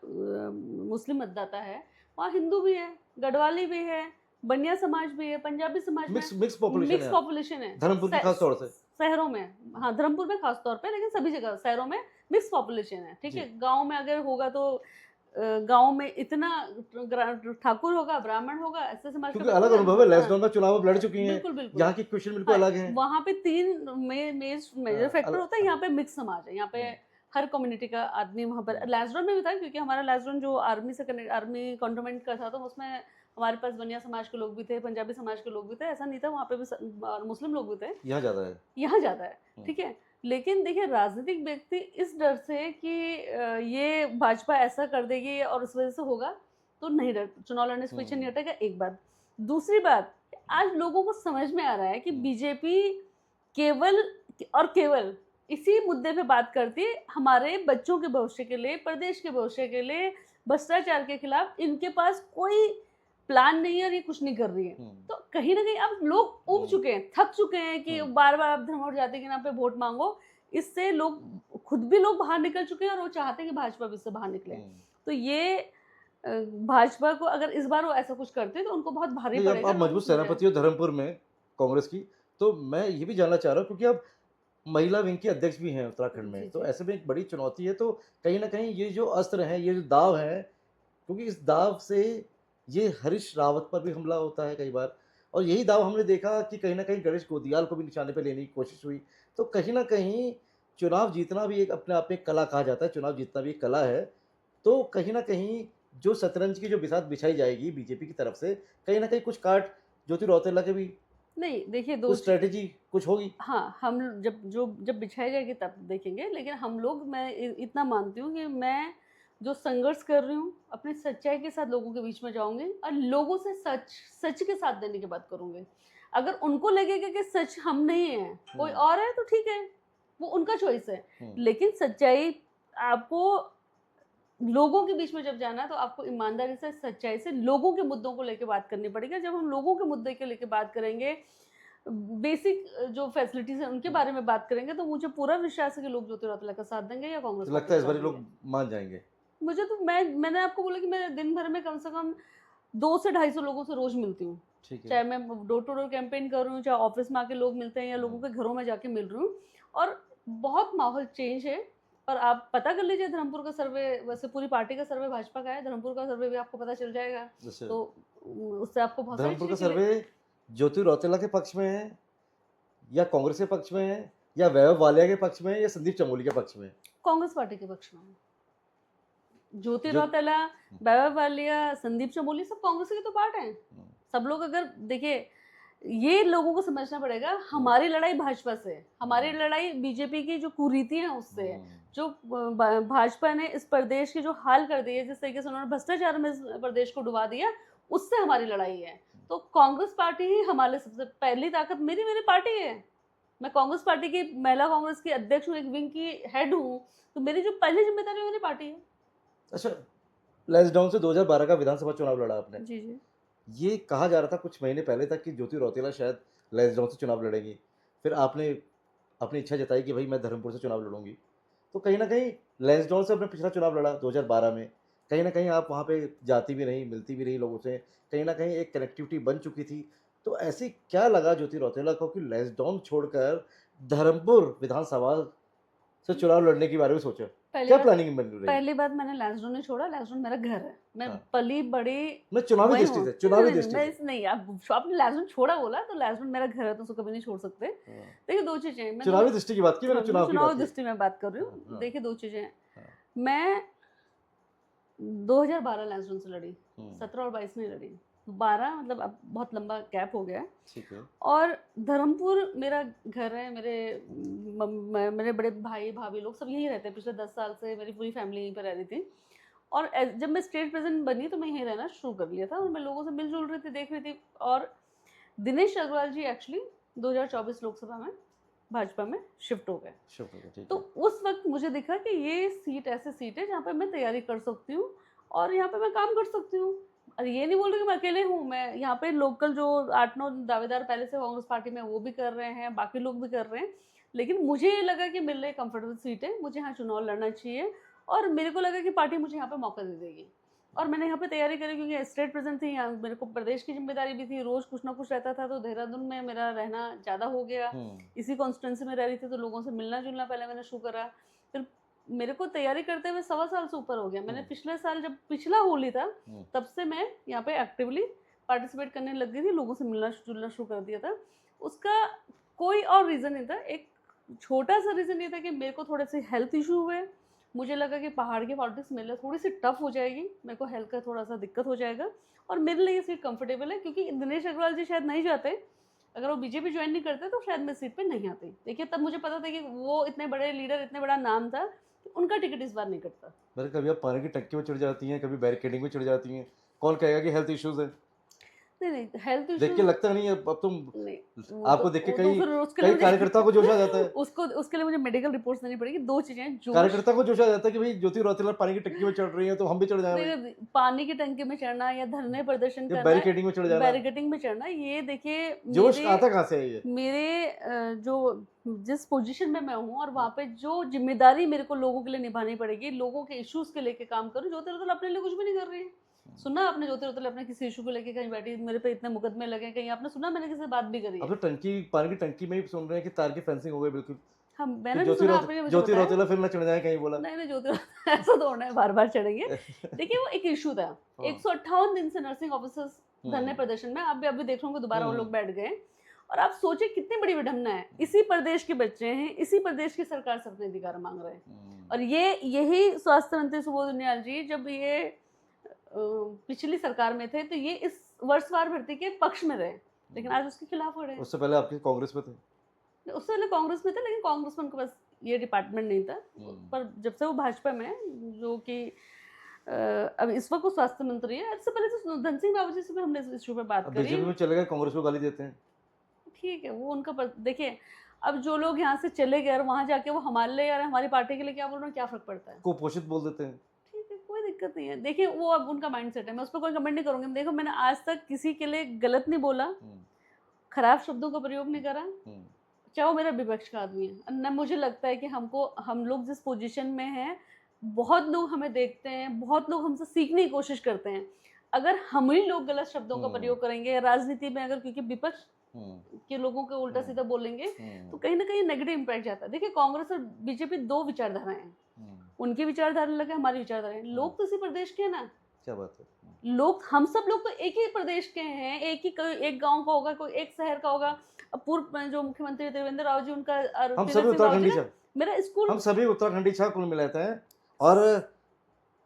मुस्लिम मतदाता है, वहाँ हिंदू भी है, गढ़वाली भी है, बनिया समाज भी है, पंजाबी समाज में मिक्स मिक्स पॉपुलेशन है मिक्स यहाँ, पॉपुलेशन है। धर्मपुर की खास तौर से। शहरों में, हाँ, धर्मपुर में खास तौर पे, लेकिन सभी जगह शहरों में मिक्स पॉपुलेशन है, ठीक जी, है? गाँव में अगर होगा तो गाँव में इतना ठाकुर होगा, ब्राह्मण होगा, ऐसे समाज का क्योंकि लोग अलग होगा। अनुभव है, हाँ, लेसडाउन का चुनाव अब लड़ चुकी हैं, बिल्कुल, बिल्कुल। यहाँ की क्वेश्चन बिल्कुल हाँ, अलग है। वहाँ पे 3 मेजर फैक्टर होता है, यहाँ पे मिक्स समाज है, यहाँ पे हम्म, हर कम्युनिटी का आदमी वहाँ पर। लैसडॉन में भी था क्योंकि हमारा लैसडॉन जो आर्मी कंटोनमेंट का था, तो उसमें हमारे पास बनिया समाज के लोग भी थे, पंजाबी समाज के लोग भी थे, ऐसा नहीं था, वहाँ पे भी और मुस्लिम लोग भी थे। यहाँ ज्यादा है। यहाँ ज़्यादा है, हम्म, ठीक है? लेकिन देखिए, राजनीतिक व्यक्ति इस डर से कि ये भाजपा ऐसा कर देगी और उस वज़ह से होगा, तो नहीं डर चुनाव लड़ने से पीछे नहीं हटेगा, एक बात। दूसरी बात, आज लोगों को समझ में आ रहा है कि बीजेपी केवल और केवल इसी मुद्दे पे बात करती है, हमारे बच्चों के भविष्य के लिए, प्रदेश के भविष्य के लिए, भ्रष्टाचार के खिलाफ इनके पास कोई प्लान नहीं है और ये कुछ नहीं कर रही है। तो कहीं न कहीं अब लोग ऊब चुके हैं, थक चुके हैं कि बार-बार आप धर्म और जाति के नाम पे वोट माँगो। इससे लोग खुद भी लोग बाहर निकल चुके हैं और वो चाहते हैं कि भाजपा भी इससे बाहर निकले। तो ये भाजपा को अगर इस बार वो ऐसा कुछ करते तो उनको बहुत भारी नहीं, पड़ेगा, आप लोगों मजबूत को समझ सेनापति हो धर्मपुर में कांग्रेस की, तो मैं ये भी जानना चाह रहा हूँ क्योंकि आप महिला विंग की अध्यक्ष भी हैं उत्तराखंड में, जी, तो जी। ऐसे में एक बड़ी चुनौती है, तो कहीं ना कहीं ये जो अस्त्र है, ये जो दाव है, क्योंकि इस दाव से ये हरीश रावत पर भी हमला होता है कई बार, और यही दाव हमने देखा कि कहीं ना कहीं गणेश गोदियाल को भी निशाने पर लेने की कोशिश हुई। तो कहीं ना कहीं चुनाव जीतना भी एक अपने आप में एक कला कहा जाता है, चुनाव जीतना भी एक कला है। तो कहीं ना कहीं जो शतरंज की जो बिसात बिछाई जाएगी बीजेपी की तरफ से, कहीं ना कहीं कुछ काट ज्योति रौतेला के भी, नहीं, देखिए 2 कुछ स्ट्रेटेजी कुछ होगी। हाँ, हम जब बिछाई जाएगी तब देखेंगे, लेकिन हम लोग मैं इतना मानती हूँ कि मैं जो संघर्ष कर रही हूँ, अपनी सच्चाई के साथ लोगों के बीच में जाऊँगी और लोगों से सच के साथ देने की बात करूँगी। अगर उनको लगेगा कि सच हम नहीं हैं, कोई और है, तो ठीक है, वो उनका चॉइस है। लेकिन सच्चाई आपको लोगों के बीच में जब जाना है तो आपको ईमानदारी से, सच्चाई से लोगों के मुद्दों को लेके बात करनी पड़ेगी। जब हम लोगों के मुद्दे के लेके बात करेंगे, बेसिक जो फैसिलिटीज़ हैं उनके बारे में बात करेंगे, तो मुझे पूरा विश्वास है कि लोग ज्योति रौतेला का साथ देंगे या कांग्रेस तो पार्टी लगता है का इस साथ बार लोग देंगे। मान जाएंगे। मुझे तो मैंने आपको बोला कि मैं दिन भर में कम से कम 2 से 250 लोगों से रोज़ मिलती हूँ। ठीक है। चाहे मैं डोर टू डोर कैंपेन कर रही हूँ, चाहे ऑफ़िस में आके लोग मिलते हैं या लोगों के घरों में जाके मिल रही हूँ, और बहुत माहौल चेंज है। और आप पता कर लीजिए धर्मपुर का सर्वे, वैसे पूरी पार्टी का सर्वे भाजपा का है, धर्मपुर का सर्वे भी आपको पता चल जाएगा। जैसे तो उससे आपको बहुत सारी धर्मपुर का चीज़ें क्लियर। सर्वे ज्योति रौतेला के पक्ष में है या कांग्रेस के पक्ष में है या वैभव वालिया के पक्ष में है या संदीप चमोली के पक्ष में है? कांग्रेस पार्टी के पक्ष में है। ज्योति जो रौतेला, वैभव वालिया, संदीप चमोली सब कांग्रेस के तो पार्ट हैं। हम्म, सब लोग अगर देखिए, ये लोगों को समझना पड़ेगा, हमारी लड़ाई भाजपा से है, हमारी लड़ाई बीजेपी की जो कुरीति है उससे है। जो भाजपा ने इस प्रदेश की जो हाल कर दी है, जिस तरीके से उन्होंने भ्रष्टाचार में इस प्रदेश को डुबा दिया, उससे हमारी लड़ाई है। तो कांग्रेस पार्टी ही हमारे सबसे पहली ताकत, मेरी पार्टी है। मैं कांग्रेस पार्टी की, महिला कांग्रेस की अध्यक्ष हूँ, एक विंग की हेड हूँ, तो मेरी जो पहली जिम्मेदारी है मेरी पार्टी है। अच्छा, लैंसडाउन से 2012 का विधानसभा चुनाव लड़ा आपने। जी, जी। ये कहा जा रहा था कुछ महीने पहले तक कि ज्योति रौतेला शायद लैंसडाउन से चुनाव लड़ेंगी, फिर आपने अपनी इच्छा जताई कि भाई मैं धर्मपुर से चुनाव लड़ूंगी। तो कहीं ना कहीं लैंसडाउन से अपने पिछला चुनाव लड़ा 2012 में, कहीं ना कहीं आप वहाँ पे जाती भी रही, मिलती भी रही लोगों से, कहीं ना कहीं एक कनेक्टिविटी बन चुकी थी। तो ऐसी क्या लगा ज्योति रौतेला को कि लैंसडाउन छोड़कर धर्मपुर विधानसभा सर चुनाव लड़ने के बारे में सोचा, पहली क्या बात प्लानिंग बन रही है? पहली बात मैंने लैंसडौन नहीं छोड़ा, लैंसडौन मेरा घर है, मैं हाँ। पली बड़ी मैं चुनावी वही दृष्टि हूँ। से, नहीं चुनावी नहीं नहीं, दृष्टि मैं से। इस नहीं, आप आपने लैंसडौन छोड़ा बोला तो लैंसडौन मेरा घर है तो उसको कभी नहीं छोड़ सकते। हाँ। देखिए दो चीजें हैं, मैं चुनावी दृष्टि की बात की, मैंने हाँ, मैं चुनाव की बात चुनाव की। दृष्टि में बात कर रही हाँ, हूँ। हाँ, देखिए दो चीजें हैं, हाँ। मैं 2012 लैंसडौन से लड़ी, 17 और 22 नहीं लड़ी, 12 मतलब अब बहुत लंबा गैप हो गया है। ठीक है। और धर्मपुर मेरा घर है, मेरे बड़े भाई भाभी लोग सब यहीं रहते हैं, पिछले 10 साल से मेरी पूरी फैमिली यहीं पर रह रही थी। और जब मैं स्टेट प्रेसिडेंट बनी तो मैं यहीं रहना शुरू कर लिया था और मैं लोगों से मिलजुल रही थी, देख रही थी। और दिनेश अग्रवाल जी एक्चुअली 2024 लोकसभा में भाजपा में शिफ्ट हो गए। शुक्र, ठीक तो है। उस वक्त मुझे दिखा कि ये सीट ऐसी सीट है जहाँ पे मैं तैयारी कर सकती हूँ और यहाँ पे मैं काम कर सकती हूँ। और ये नहीं बोल रही कि मैं अकेले हूँ, मैं यहाँ पे लोकल जो 8-9 दावेदार पहले से कांग्रेस पार्टी में वो भी कर रहे हैं, बाकी लोग भी कर रहे हैं। लेकिन मुझे ये लगा कि मेरे लिए कंफर्टेबल सीट है, मुझे यहाँ चुनाव लड़ना चाहिए और मेरे को लगा कि पार्टी मुझे यहाँ पे मौका दे देगी। और मैंने यहाँ पे तैयारी करी क्योंकि स्टेट प्रेसिडेंट थी, यहाँ मेरे को प्रदेश की जिम्मेदारी भी थी, रोज कुछ ना कुछ रहता था, तो देहरादून में मेरा रहना ज़्यादा हो गया। इसी कॉन्स्टिट्यूंसी में रह रही थी तो लोगों से मिलना जुलना पहले मैंने शुरू करा। फिर मेरे को तैयारी करते हुए 1.25 साल से ऊपर हो गया। मैंने पिछले साल जब पिछला होली था तब से मैं यहाँ पे एक्टिवली पार्टिसिपेट करने लग गई थी, लोगों से मिलना जुलना शुरू कर दिया था। उसका कोई और रीज़न नहीं था, एक छोटा सा रीज़न ये था कि मेरे को थोड़े से हेल्थ इशू हुए। मुझे लगा कि पहाड़ की पॉलिटिक्स मेरे लिए थोड़ी सी टफ हो जाएगी, मेरे को हेल्थ का थोड़ा सा दिक्कत हो जाएगा और मेरे लिए ये सीट कंफर्टेबल है क्योंकि दिनेश अग्रवाल जी शायद नहीं जाते, अगर वो बीजेपी ज्वाइन नहीं करते तो शायद मैं सीट पे नहीं आती। देखिए तब मुझे पता था कि वो इतने बड़े लीडर, इतने बड़ा नाम था, उनका टिकट इस बार नहीं कटता। मतलब कभी आप पानी की टंकी में चढ़ जाती हैं, कभी बैरिकेडिंग में चढ़ जाती हैं, कौन कहेगा कि हेल्थ इश्यूज है? नहीं नहीं, हेल्थ देख के इश्यूज लगता नहीं है अब तुम, नहीं, आपको देख के वो तो कई फिर उसके लिए कई कार्यकर्ताओं को जोश आ जाता है। उसके लिए मुझे मेडिकल रिपोर्ट्स देनी पड़ेगी। दो चीजें हैं, जोश कार्यकर्ता को जोश आ जाता है कि भाई ज्योति रौतेला पानी की टंकी में चढ़ रही है तो हम भी चढ़ जाए भाई, नहीं, पानी की टंकी में चढ़ना या धरने प्रदर्शन या करना, बैरिकेडिंग में चढ़ जाना, बैरिकेडिंग में चढ़ना, ये देखिए जोश आता कहाँ से है ये? मेरे जो जिस पोजीशन में मैं हूँ और वहाँ पे जो जिम्मेदारी मेरे को लोगों के लिए निभानी पड़ेगी, लोगों के इश्यूज के लेके काम करूँ। ज्योति रौतेला अपने लिए कुछ भी नहीं कर रही है। सुना आपने ज्योति रौतेला अपने किसी इशू को लेके कहीं बैठी, मेरे पे इतने मुकदमे लगे, कहीं आपने सुना मैंने किसी से बात भी करी अब है? तो टंकी, पानी की टंकी में ही सुन रहे हैं कि तार की फेंसिंग हो गई बिल्कुल, हम कि मैंने भी सुना, आपने मुझे ज्योति बताया। रौतेला फिर ना चढ़ जाए कहीं, बोला। नहीं नहीं, ज्योति रौतेला ऐसा तो होना है, बार बार चढ़ेंगे। देखिए वो एक इशू था, 158 दिन से नर्सिंग ऑफिसर्स धरने प्रदर्शन में, अभी देख रहा हूँ दोबारा वो लोग बैठ गए। और आप सोचे कितनी बड़ी विडम्बना है, इसी प्रदेश के बच्चे हैं, इसी प्रदेश की सरकार से अपने अधिकार मांग रहे हैं। और यही स्वास्थ्य मंत्री सुबोध उनियाल जी जब ये पिछली सरकार में थे तो ये इस वर्षवार भर्ती के पक्ष में रहे, लेकिन आज उसके खिलाफ हो रहे हैं। उससे पहले आपके कांग्रेस में थे? उससे पहले कांग्रेस में थे, लेकिन कांग्रेस में उनके पास ये डिपार्टमेंट नहीं था। पर जब से वो भाजपा में है, जो कि अब इस वक्त वो स्वास्थ्य मंत्री है, इससे पहले तो धन सिंह बाबू जी से भी हमने इस इशू पे बात करी। बीजेपी में चले गए, कांग्रेस को गाली देते हैं। ठीक है, वो उनका देखिए, अब जो लोग यहाँ से चले गए और वहाँ जाके वो हमारे लिए या हमारी पार्टी के लिए क्या बोल रहे हैं, क्या फर्क पड़ता है? कुपोषित बोल देते हैं। ठीक है, कोई दिक्कत नहीं है। देखिए वो अब उनका माइंडसेट है, मैं उस पर कोई कमेंट नहीं करूंगी। देखो मैंने आज तक किसी के लिए गलत नहीं बोला, खराब शब्दों का प्रयोग नहीं करा, चाहे वो मेरा विपक्ष का आदमी है। न मुझे लगता है कि हम लोग जिस पोजीशन में हैं, बहुत लोग हमें देखते हैं, बहुत लोग हमसे सीखने की कोशिश करते हैं। अगर हम ही लोग गलत शब्दों का प्रयोग करेंगे राजनीति में, अगर क्योंकि विपक्ष के लोगों को उल्टा सीधा बोलेंगे तो कहीं ना कहीं नेगेटिव इम्पैक्ट जाता है। देखिए कांग्रेस और बीजेपी दो विचारधाराएं हैं, उनकी विचारधारा अलग है, हमारी विचारधारा है। लोग तो इसी प्रदेश के हैं ना, क्या बात है, लोग हम सब लोग तो एक ही प्रदेश के हैं, एक गांव का होगा, कोई एक शहर का होगा। अब पूर्व जो मुख्यमंत्री त्रिवेंद्र राव जी, उनका हम सभी उत्तराखंडी छा, मेरा स्कूल, हम सभी उत्तराखंडी छा कुल मिलाते हैं। और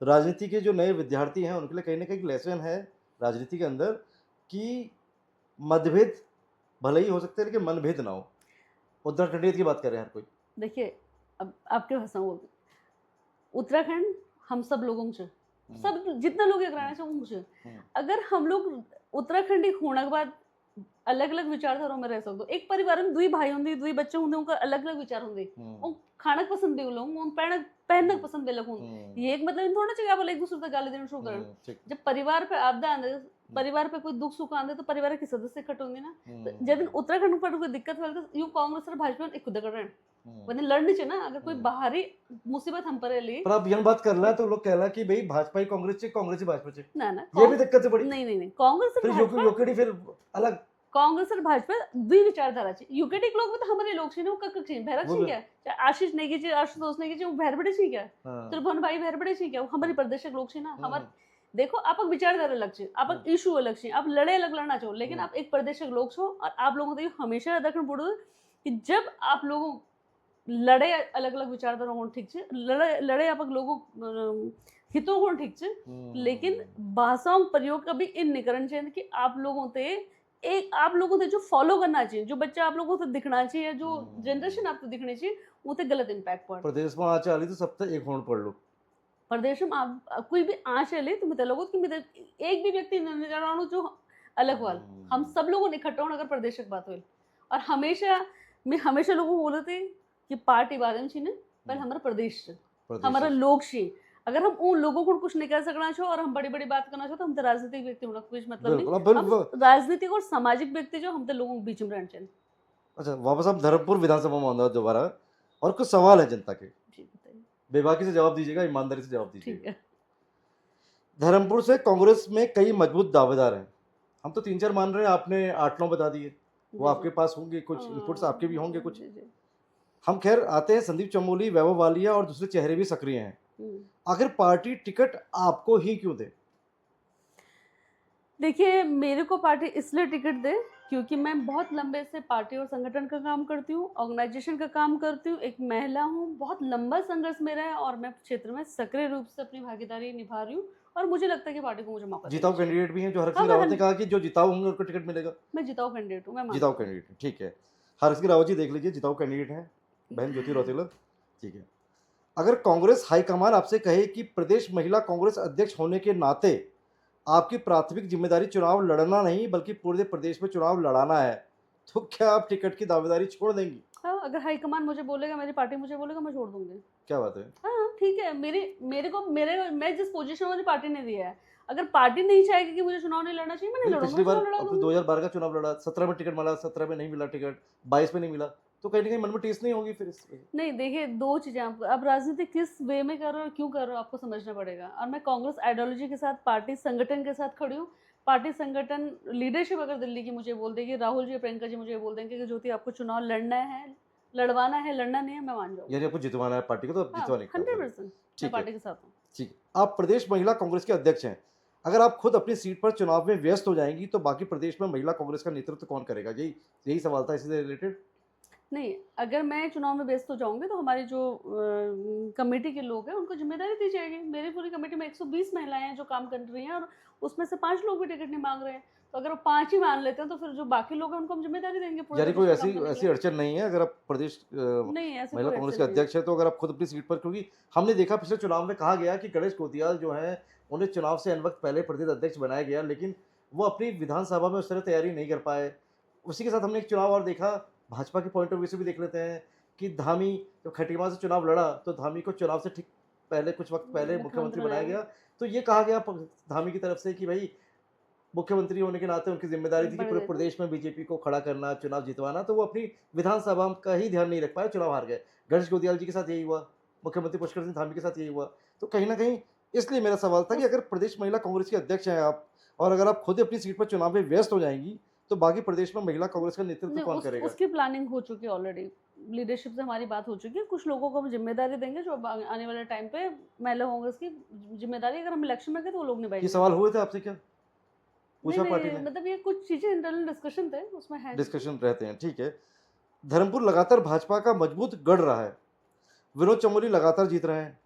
राजनीति के जो नए विद्यार्थी हैं उनके लिए कहीं ना कहीं लेसन है राजनीति के अंदर कि मतभेद भले ही हो सकते हैं लेकिन मनभेद ना हो। उत्तराखंडियत की बात कर रहे हैं हर कोई। देखिए अब आपके भाषा बोल, उत्तराखंड हम सब लोगों से, सब जितना लोग एक रहना चाहिए मुझे, अगर हम लोग उत्तराखंडी होने के बाद अलग अलग विचारधारा में रह सकते, एक परिवार में दुई भाई होंगे, दुई बच्चे होंगे, उनका अलग अलग विचार होंगे, वो खाना पसंद भी लोग, उन पहनना पसंद भी लोग, ये एक मतलब थोड़ा चाहिए आप एक दूसरे से गाली देना शुरू करें। जब परिवार पे आपदा आंदे, परिवार पे कोई दुख सुख आंदे तो परिवार के सदस्य इकट्ठे होंगे ना। तो जब उत्तराखंड पर कोई दिक्कत हो तो यूं कांग्रेस और भाजपा एक खुद कर रहे हैं, वरना लड़नी चाहिए ना। अगर कोई बाहरी मुसीबत हम पर ली, पर आप यह बात कर रहा है तो लोग कह रहा कि भाई भाजपा ही कांग्रेस से, कांग्रेस ही भाजपा से, ना ना ये भी दिक्कत है बड़ी। नहीं नहीं नहीं, कांग्रेस फिर यूकेडी फिर अलग काँग्रेस और भाजपा दुई विचारधारा छे युकेटिक लोग तो हमारे लोग छे ने वो कक छे भैरक वो छे भी क्या चाहे आशीष नेगी छे आशुतोष नेगी छे वो भैर बड़े छे क्या हाँ त्रिभुवन भाई भैर बड़े छे क्या वो हमारे प्रदेशक लोग छे ना हमार हम्म, देखो आपक विचारधारा अलग छे आपक इशू अलग छे आप लड़े अलग लड़ना चाहो लेकिन हम्म, आप एक प्रदेशक लोग छो और आप लोगों को तो ये हमेशा याद रखना पड़ो कि जब आप लोगों लड़े अलग अलग विचारधारा को ठीक छे लड़े लड़े आपक लोगों हितों को ठीक छे लेकिन भाषाओं का प्रयोग कभी इन नहीं करना चाहिए कि आप लोगों ते एक आप लोगों ते जो फॉलो करना चाहिए जो बच्चा आप लोगों से दिखना चाहिए जो जनरेशन आपको दिखनी चाहिए वो ते गलत इम्पैक्ट पड़ प्रदेश में आचे आली तो सब तक एक होड़ पड़ लो प्रदेश में आप कोई भी आश ले तो मित्र लोगों कि मित्र एक भी व्यक्ति निराणु जो अलग वाल हम सब लोगों ने इकट्ठा होना अगर प्रदेश की बात हुई और हमेशा मैं हमेशा लोगों को बोलते थे कि पार्टी बारे में छीने पर हमारा प्रदेश छे, हमारा लोग छे अगर हम उन लोगों को कुछ नहीं कर सकना छो और हम बड़ी बड़ी बात करना छो तो हम तो राजनीतिक व्यक्ति होना कुछ मतलब बिल्कुल अब नहीं हम बिल्कुल राजनीतिक और सामाजिक व्यक्ति जो हम तो लोगों के बीच में रहना चाहिए अच्छा वापस आप धर्मपुर विधानसभा में आना दोबारा और कुछ सवाल है जनता के जी बताइए बेबाकी से जवाब दीजिएगा ईमानदारी से जवाब ठीक दीजिएगा है धर्मपुर से कांग्रेस में कई मजबूत दावेदार हैं हम तो 3-4 मान रहे हैं आपने 8-9 बता दिए वो जी आपके जी पास होंगे कुछ इनपुट्स आपके भी होंगे कुछ जी जी हम खैर आते हैं संदीप चमोली वैभव वालिया और दूसरे चेहरे भी सक्रिय हैं आखिर पार्टी टिकट आपको ही क्यों दे देखिए मेरे को पार्टी इसलिए टिकट दे क्योंकि मैं बहुत लंबे से पार्टी और संगठन का काम करती हूँ ऑर्गेनाइजेशन का काम करती हूँ एक महिला हूँ बहुत लंबा संघर्ष मेरा है और मैं क्षेत्र में सक्रिय रूप से अपनी भागीदारी निभा रही हूँ और मुझे लगता है कि पार्टी को मुझे मौका देना जिताऊ चाहिए। कैंडिडेट भी हैं जो हरक हाँ सिंह रावत ने कहा कि जो जिताऊ होंगे उनको टिकट मिलेगा मैं जिताऊ कैंडिडेट हूँ मैं मानती जिताऊ हूँ कैंडिडेट है ठीक है हरक सिंह रावत जी देख लीजिए जिताऊ कैंडिडेट हैं बहन ज्योति रौतेला ठीक है अगर कांग्रेस हाईकमान आपसे कहे कि प्रदेश महिला कांग्रेस अध्यक्ष होने के नाते आपकी प्राथमिक जिम्मेदारी चुनाव लड़ना नहीं बल्कि पूरे प्रदेश में चुनाव लड़ाना है तो क्या आप टिकट की दावेदारी छोड़ देंगी हाँ अगर हाईकमान मुझे बोलेगा मेरी पार्टी मुझे बोलेगा मैं छोड़ दूंगी क्या बात है हाँ ठीक है मेरे मैं जिस पोजीशन में मुझे पार्टी ने दिया है अगर पार्टी नहीं चाहेगी कि मुझे चुनाव नहीं लड़ना चाहिए मैं नहीं नहीं, लड़ूंगा पिछली बार चुनाव लड़ा अपने दूंगी 2012 का चुनाव लड़ा 17 में टिकट मिला 17 में नहीं मिला टिकट 22 में नहीं मिला तो कहीं ना कहीं मन में टेस्ट नहीं होगी फिर नहीं देखिए दो चीजें आप राजनीति किस वे में कर रहे हो और क्यों कर रहे हो आपको समझना पड़ेगा और मैं कांग्रेस आइडियोलॉजी के साथ पार्टी संगठन के साथ खड़ी हूँ पार्टी संगठन लीडरशिप अगर दिल्ली की मुझे बोल देगी राहुल जी प्रियंका जी मुझे बोल देंगे कि ज्योति आपको चुनाव लड़ना है लड़वाना है लड़ना नहीं है मैं मान जाऊँ यानी आपको जितवाना है पार्टी को तो आप जितवाने का 100% मैं ठीक है पार्टी के साथ हूँ ठीक है आप प्रदेश महिला कांग्रेस के अध्यक्ष हैं अगर आप खुद अपनी सीट पर चुनाव में व्यस्त हो जाएंगी तो बाकी प्रदेश में महिला कांग्रेस का नेतृत्व कौन करेगा यही यही सवाल था इसी से रिलेटेड नहीं अगर मैं चुनाव में व्यस्त हो जाऊंगी तो हमारी जो कमेटी के लोग हैं उनको जिम्मेदारी दी जाएगी मेरी पूरी कमेटी में 120 महिलाएं हैं जो काम कर रही हैं और उसमें से 5 लोग भी टिकट नहीं मांग रहे हैं तो अगर वो 5 ही मान लेते हैं तो फिर जो बाकी लोग हैं उनको हम जिम्मेदारी देंगे पूरे यानी कोई प्रदेश में ऐसी काम करने के ऐसी लिए। अड़चन नहीं है अगर आप प्रदेश नहीं ऐसी महिला कोई कांग्रेस अड़चन के नहीं है। अध्यक्ष है तो अगर आप खुद अपनी सीट पर क्योंकि हमने देखा पिछले चुनाव में कहा गया कि गणेश कोतियाल जो है उन्हें चुनाव से अन वक्त पहले प्रदेश अध्यक्ष बनाया गया लेकिन वो अपनी विधानसभा में उस तरह तैयारी नहीं कर पाए उसी के साथ हमने एक चुनाव और देखा भाजपा के पॉइंट ऑफ व्यू से भी देख लेते हैं कि धामी जब खटीमा से चुनाव लड़ा तो धामी को चुनाव से ठीक पहले कुछ वक्त पहले मुख्यमंत्री बनाया गया तो ये कहा गया धामी की तरफ से कि भाई मुख्यमंत्री होने के नाते उनकी जिम्मेदारी थी कि पूरे प्रदेश में बीजेपी को खड़ा करना चुनाव जितवाना तो वो अपनी विधानसभा का ही ध्यान नहीं रख पाए चुनाव हार गए गणेश गोदियाल जी के साथ यही हुआ मुख्यमंत्री पुष्कर सिंह धामी के साथ यही हुआ तो कहीं ना कहीं इसलिए मेरा सवाल था कि अगर प्रदेश महिला कांग्रेस के अध्यक्ष हैं आप और अगर आप खुद अपनी सीट पर चुनाव में व्यस्त हो जाएंगी तो बाकी प्रदेश में महिला कांग्रेस का नेतृत्व कौन करेगा उसकी प्लानिंग हो चुकी है ऑलरेडी लीडरशिप से हमारी बात हो चुकी है कुछ लोगों को हम जिम्मेदारी देंगे जो आने वाले टाइम पे महिला कांग्रेस की जिम्मेदारी अगर हम इलेक्शन में गए तो वो लोग ये निभाएंगे सवाल हुए थे आपसे क्या पूछा नहीं पार्टी नहीं ने मतलब ये कुछ चीजें इंटरनल डिस्कशन थे उसमें है डिस्कशन रहते हैं ठीक है धर्मपुर लगातार भाजपा का मजबूत गढ़ रहा है विनोद चमोली लगातार जीत रहे हैं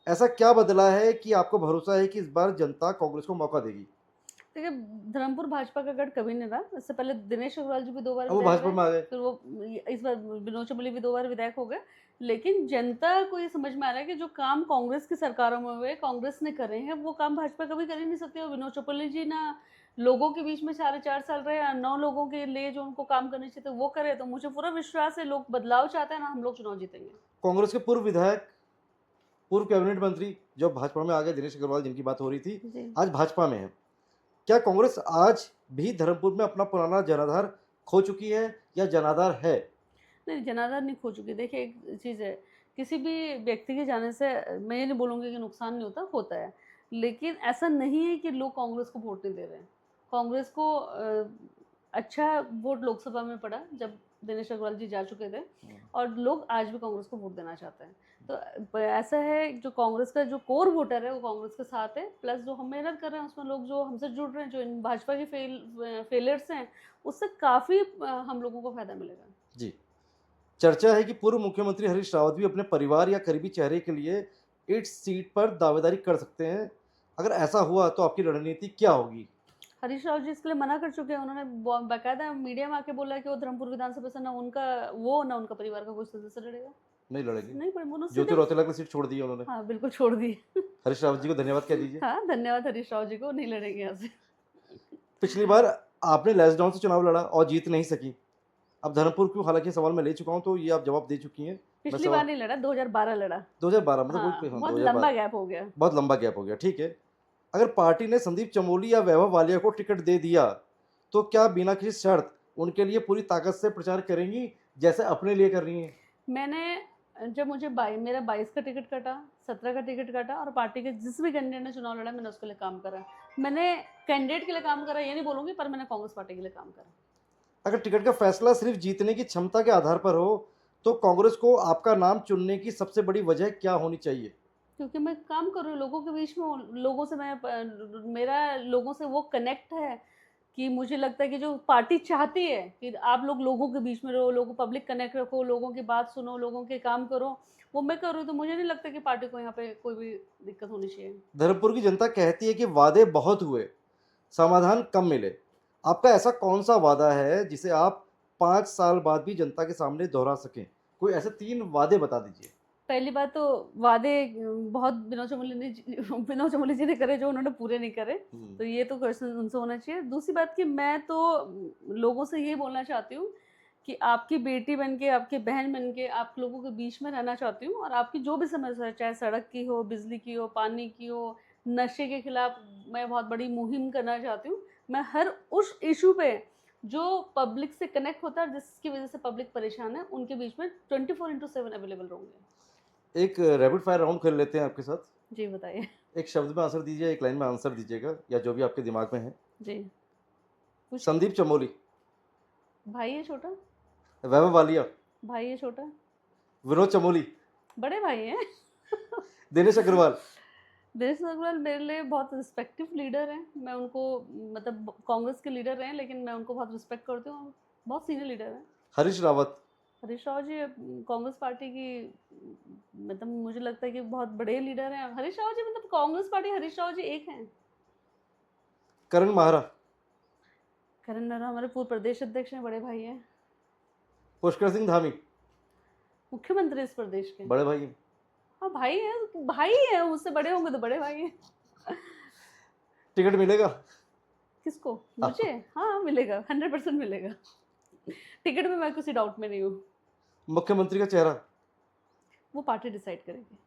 ऐसा क्या बदला है कि आपको भरोसा है कि इस बार जनता कांग्रेस को मौका देगी देखिए धर्मपुर भाजपा का गढ़ कभी नहीं रहा इससे पहले दिनेश अग्रवाल जी भी 2 बार अब वो विधायक भाजपा रहे में आ गए फिर वो इस बार विनोद चमोली भी 2 बार विधायक हो गए लेकिन जनता को ये समझ में आ रहा है कि जो काम कांग्रेस की सरकारों में हुए कांग्रेस ने करे हैं वो काम भाजपा कभी कर ही नहीं सकती और विनोद चमोली जी ना लोगों के बीच में 4.5 साल रहे 9 लोगों के लिए जो उनको काम करने चाहिए तो वो करे तो मुझे पूरा विश्वास है लोग बदलाव चाहते हैं ना हम लोग चुनाव जीतेंगे कांग्रेस के पूर्व विधायक पूर्व कैबिनेट मंत्री जो भाजपा में आ गए दिनेश अग्रवाल जिनकी बात हो रही थी आज भाजपा में है क्या कांग्रेस आज भी धर्मपुर में अपना पुराना जनाधार खो चुकी है या जनाधार है नहीं जनाधार नहीं खो चुकी देखिए एक चीज़ है किसी भी व्यक्ति के जाने से मैं ये नहीं बोलूँगी कि नुकसान नहीं होता है लेकिन ऐसा नहीं है कि लोग कांग्रेस को वोट नहीं दे रहे हैं कांग्रेस को अच्छा वोट लोकसभा में पड़ा जब दिनेश अग्रवाल जी जा चुके थे, और लोग आज भी कांग्रेस को वोट देना चाहते हैं। तो ऐसा है, जो कांग्रेस का जो कोर वोटर है वो कांग्रेस के साथ है, प्लस जो हम मेहनत कर रहे हैं उसमें लोग जो हमसे जुड़ रहे हैं, जो इन भाजपा के फेलियर्स हैं, उससे काफ़ी हम लोगों को फायदा मिलेगा। जी। चर्चा है कि पूर्व मुख्यमंत्री हरीश रावत भी अपने परिवार या करीबी चेहरे के लिए इस सीट पर दावेदारी कर सकते हैं। अगर ऐसा हुआ तो आपकी रणनीति क्या होगी? हरीश राव जी इसके लिए मना कर चुके हैं। उन्होंने बाकायदा मीडिया में आके बोला है कि वो धर्मपुर विधानसभा से ना उनका परिवार का कोई सदस्य लड़ेगा। नहीं लड़ेंगे। नहीं, पर उन्होंने ज्योति सीधे, रौतेला की सीट छोड़ दी है उन्होंने। हाँ बिल्कुल छोड़ दी। हरीश रावत जी को धन्यवाद कह दीजिए। हाँ, धन्यवाद हरीश राव जी को, नहीं लड़ेंगे यहाँ से। पिछली बार आपने लैसडाउन से चुनाव लड़ा और जीत नहीं सकी। अब धर्मपुर क्यों, हालांकि सवाल मैं ले चुका हूं तो ये आप जवाब दे चुकी हैं। मैं पिछली सवाल बार नहीं लड़ा, 2012 लड़ा। 2012 मतलब हाँ, कोई बहुत लंबा गैप हो गया। बहुत लंबा गैप हो गया, ठीक है। अगर पार्टी ने संदीप चमोली या वैभव वालिया को टिकट दे दिया तो क्या बिना किसी शर्त उनके लिए पूरी ताकत से प्रचार करेंगी जैसे अपने लिए कर रही हैं? मैंने जब मुझे मेरा 22 का टिकट कटा, 17 का टिकट कटा, और पार्टी के जिस भी कैंडिडेट ने चुनाव लड़ा मैंने उसके लिए काम करा। मैंने कैंडिडेट के लिए काम करा ये नहीं बोलूंगी, पर मैंने कांग्रेस पार्टी के लिए काम करा। अगर टिकट का फैसला सिर्फ जीतने की क्षमता के आधार पर हो तो कांग्रेस को आपका नाम चुनने की सबसे बड़ी वजह क्या होनी चाहिए? क्योंकि मैं काम कर रही हूँ लोगों के बीच में लोगों से मेरा लोगों से वो कनेक्ट है कि मुझे लगता है कि जो पार्टी चाहती है कि आप लोग लोगों के बीच में रहो, लोगों पब्लिक कनेक्ट रखो, लोगों की बात सुनो, लोगों के काम करो, वो मैं कर रही हूँ। तो मुझे नहीं लगता कि पार्टी को यहाँ पे कोई भी दिक्कत होनी चाहिए। धर्मपुर की जनता कहती है कि वादे बहुत हुए, समाधान कम मिले। आपका ऐसा कौन सा वादा है जिसे आप 5 साल बाद भी जनता के सामने दोहरा सकें? कोई ऐसे 3 वादे बता दीजिए। पहली बात तो वादे बहुत विनोद चमोली जी ने करे जो उन्होंने पूरे नहीं करे, तो ये तो क्वेश्चन उनसे होना चाहिए। दूसरी बात कि मैं तो लोगों से ये बोलना चाहती हूँ कि आपकी बेटी बन के, आपकी बहन बन के, आप लोगों के बीच में रहना चाहती हूँ, और आपकी जो भी समस्या है, चाहे सड़क की हो, बिजली की हो, पानी की हो, नशे के खिलाफ मैं बहुत बड़ी मुहिम करना चाहती हूँ। मैं हर उस इशू पे जो पब्लिक से कनेक्ट होता है, जिसकी वजह से पब्लिक परेशान है, उनके बीच में 24/7 अवेलेबल रहूँगी। एक रैपिड फायर राउंड खेल लेते हैं आपके साथ। जी बताइए। एक शब्द में आंसर दीजिए, एक लाइन में आंसर दीजिएगा या जो भी आपके दिमाग में है। जी पूछिए। संदीप चमोली, भाई है छोटा, वैभव वालिया, भाई है छोटा, विनोद चमोली, बड़े भाई हैं। दिनेश अग्रवाल। दिनेश अग्रवाल मेरे लिए बहुत रिस्पेक्टिव लीडर हैं। मैं उनको, मतलब कांग्रेस के लीडर रहे हैं, लेकिन मैं उनको बहुत रिस्पेक्ट करती हूँ, बहुत सीनियर लीडर हैं। हरीश रावत, हरीश राव जी कांग्रेस पार्टी की, मतलब मुझे लगता है कि बहुत बड़े लीडर हैं हरीश राव जी। मतलब कांग्रेस पार्टी, हरीश राव जी एक हैं। करण माहरा, करण मेहरा हमारे पूर्व प्रदेश अध्यक्ष हैं, बड़े भाई हैं। पुष्कर सिंह धामी, मुख्यमंत्री इस प्रदेश के। बड़े भाई हैं। हाँ भाई हैं, भाई हैं, उससे बड़े होंगे तो बड़े भाई हैं। टिकट मिलेगा? किसको? मुझे? हाँ मिलेगा, 100% मिलेगा। टिकट में मैं किसी डाउट में नहीं हूँ। मुख्यमंत्री का चेहरा? वो पार्टी डिसाइड करेगी।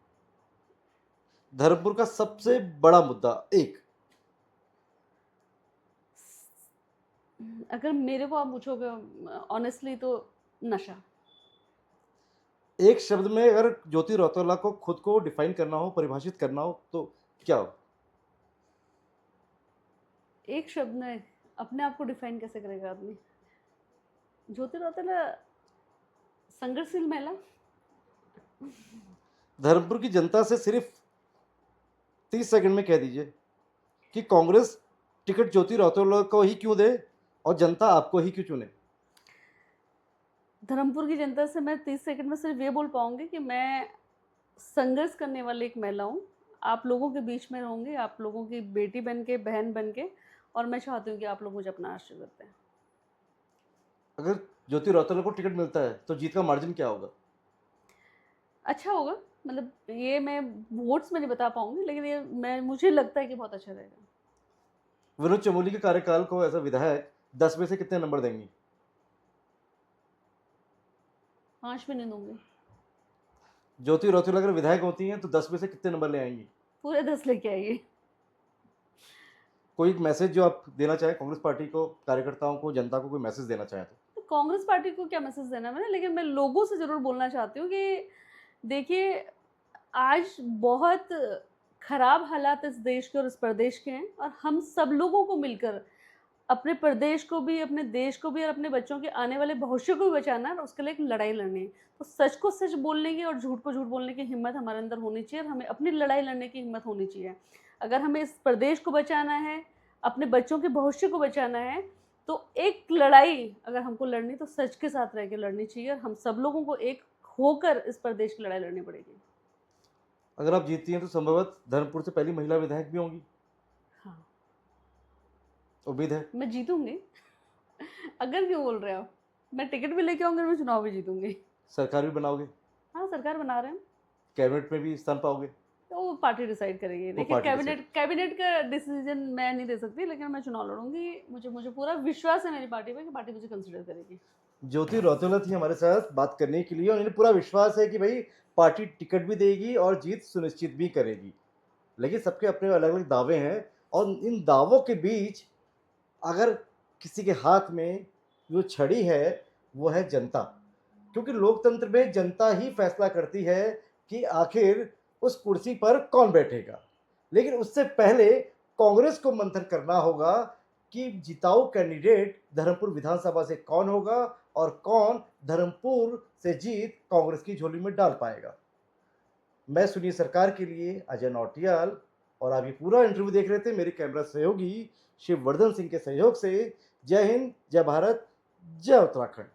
धर्मपुर का सबसे बड़ा मुद्दा एक? अगर मेरे को आप पूछोगे ऑनेस्टली तो नशा। एक शब्द में अगर ज्योति रौतेला को खुद को डिफाइन करना हो, परिभाषित करना हो तो क्या हो? एक शब्द में अपने आप को डिफाइन कैसे करेगा आदमी? ज्योति रौतेला संघर्षशील महिला। धर्मपुर की जनता से सिर्फ 30 सेकंड में कह दीजिए कि कांग्रेस टिकट ज्योति रौतेला को ही क्यों दे और जनता आपको ही क्यों चुने? धर्मपुर की जनता से मैं 30 सेकंड में सिर्फ ये बोल पाऊंगी कि मैं संघर्ष करने वाली एक महिला हूँ। आप लोगों के बीच में रहूंगी, आप लोगों की बेटी बन के, बहन बन के, और मैं चाहती हूँ कि आप लोग मुझे अपना आशीर्वाद दें। अगर ज्योति रौतेला को टिकट मिलता है तो जीत का मार्जिन क्या होगा? अच्छा होगा, मतलब ये मैं वोट्स में नहीं बता पाऊंगी, लेकिन ये मुझे लगता है कि बहुत अच्छा रहेगा। विनोद चमोली के कार्यकाल को एज अ विधायक 10 में से कितने नंबर देंगी? 5 भी नहीं दूंगी। ज्योति रौतेला अगर विधायक होती हैं तो 10 में से कितने नंबर ले आएंगी? पूरे 10 लेके आइए। कोई मैसेज जो आप देना चाहें कांग्रेस पार्टी को, कार्यकर्ताओं को, जनता को, कोई मैसेज देना चाहें तो? कांग्रेस पार्टी को क्या मैसेज देना मैंने, लेकिन मैं लोगों से जरूर बोलना चाहती हूँ कि देखिए, आज बहुत खराब हालात इस देश के और इस प्रदेश के हैं, और हम सब लोगों को मिलकर अपने प्रदेश को भी, अपने देश को भी और अपने बच्चों के आने वाले भविष्य को भी बचाना है और उसके लिए एक लड़ाई लड़नी है। तो सच को सच बोलने की और झूठ को झूठ बोलने की हिम्मत हमारे अंदर होनी चाहिए और हमें अपनी लड़ाई लड़ने की हिम्मत होनी चाहिए। अगर हमें इस प्रदेश को बचाना है, अपने बच्चों के भविष्य को बचाना है, तो एक लड़ाई अगर हमको लड़नी तो सच के साथ रह के लड़नी चाहिए और हम सब लोगों को एक होकर इस प्रदेश की लड़ाई लड़नी पड़ेगी। अगर आप जीतती हैं तो संभवतः धर्मपुर से पहली महिला विधायक भी होंगी, हाँ, उम्मीद है। मैं जीतूँगी। अगर क्यों बोल रहे हो? मैं टिकट भी लेके आऊँगी और मैं चुनाव भी जीतूँगी। सरकार भी बनाओगे, हाँ, सरकार बना रहे हैं। कैबिनेट में भी स्थान पाओगे। तो वो पार्टी डिसाइड करेगी। वो देखिए, पार्टी कैबिनेट का डिसीजन मैं नहीं दे सकती, लेकिन मैं चुनाव लड़ूंगी। मुझे पूरा विश्वास है मेरी पार्टी पे कि पार्टी मुझे कंसिडर करेगी। ज्योति रौतेला थी हमारे साथ बात करने के लिए और इन्हें पूरा विश्वास है कि भाई पार्टी टिकट भी देगी और जीत सुनिश्चित भी करेगी। लेकिन सबके अपने अलग अलग दावे हैं और इन दावों के बीच अगर किसी के हाथ में जो छड़ी है वो है जनता, क्योंकि लोकतंत्र में जनता ही फैसला करती है कि आखिर उस कुर्सी पर कौन बैठेगा। लेकिन उससे पहले कांग्रेस को मंथन करना होगा कि जिताऊ कैंडिडेट धर्मपुर विधानसभा से कौन होगा और कौन धर्मपुर से जीत कांग्रेस की झोली में डाल पाएगा। मैं सुनिए सरकार के लिए अजय नौटियाल और आप ये पूरा इंटरव्यू देख रहे थे मेरे कैमरा सहयोगी शिववर्धन सिंह के सहयोग से। जय हिंद, जय भारत, जय उत्तराखंड।